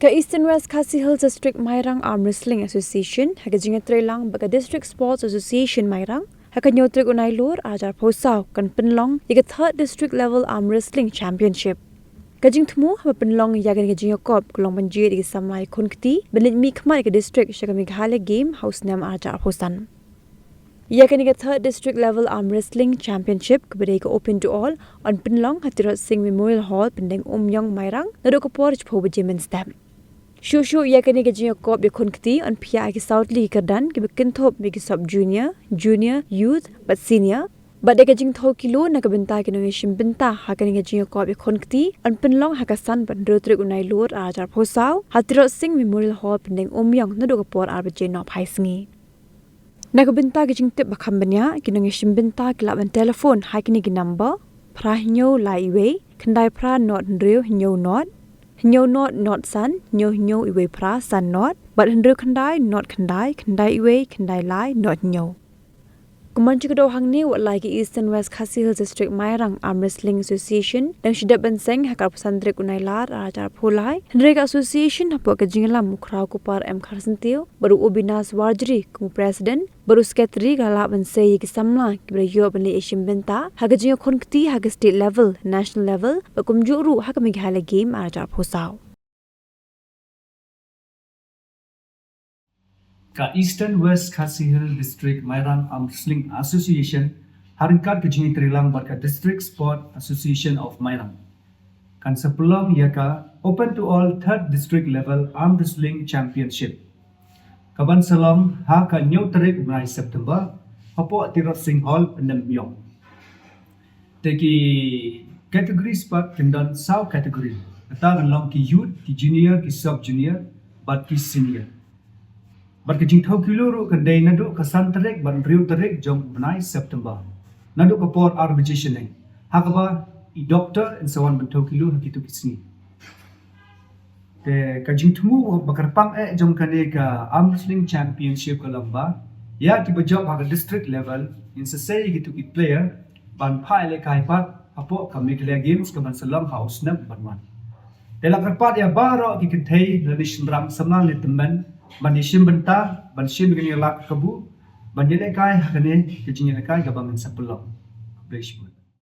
Ka Eastern West Khasi Hills District Mairang Arm Wrestling Association, haka Jingïakhun baka District Sports Association Mairang, haka nyotrik unai lor ajar posau kan penlong ika third district level arm wrestling championship. Kajing temu haba penlong yagan ka Jingïakhun kulong ban Jied ika Samla Khun kti belit mi khmat ika district shaka Meghalaya game house nam ajar posan. Yakan ika third district level arm wrestling championship kepada ika open to all on penlong Hatirot Singh Memorial Hall pendeng Yong Mairang nadok kapor jpo bejemen step. Shushu yakan ika Jingïakhun bi khun kti on pia ika Southly kerdan ki bekintop bi sub junior, youth but senior. But ika Jingthau kilo na Bynta ki Ïashim Bynta hakan ika Jingïakhun bi khun kti on penlong hakasan ban rotrik unai lor ajar posau Hatirot Singh Memorial Hall pendeng Yong nadok kapor arbeje nop hai singi. Nak Bynta ki jingtip bakam banya ki Ïashim Bynta ki laban telefon hai kini ki number pra hinyo lai iwe kendai pra not nreu hinyo not san hinyo iwe pra san not but nreu kendai iwe kendai lai not hinyo. Kuman cikado hang ni wat lai ki Eastern West Khasi Hills District Mairang Arm Wrestling Association dan shidap benseng hakar pesantrik unai lar ajar pulai Hendrika Association hapo ka jinglam mukrau kupar M Kharsentiu baru Obinas Warjri kum president baru sekretari galak bensei ki Samla ki berayo beli Ïashim Bynta haga Jingïakhun kti haga state level national level bakum juru haga Meghalaya game ajar posau. Ka Eastern West Khasi Hills District Mairang Arm Wrestling Association haringkat ke Jingïakhun barka District Sport Association of Mairang. Kan sepelong ia ka open to all third district level arm wrestling championship. Kaban salam ha ka new tarik bulan September hapo Hatirot Singh Hall pendem Yong. Teki kategori sport kendan sau kategori. Ata long ki youth, ki junior, ki sub junior, but ki senior. But ke Jingthau kilo ro kendai naduk ke santarik ban riu tarik jong benai September. Naduk ke por arbitration ni. Hakaba I doctor and so on Jingthau kilo hakitu kisni. Te ka Jingthau bakar pang jong kane ka arm wrestling championship ka lamba. Ya ki bajok ha district level in sesai gitu ki player ban phai le kai pat apo ka Meghalaya games ka ban salam house nam banwan. Te la karpat ya baro ki kithei tradition ram samla le temban ban Ïashim Bynta ban shim gani lak kabu ban yele kai hakane ke Jingïakhun ka bangan sapulong. Bless you.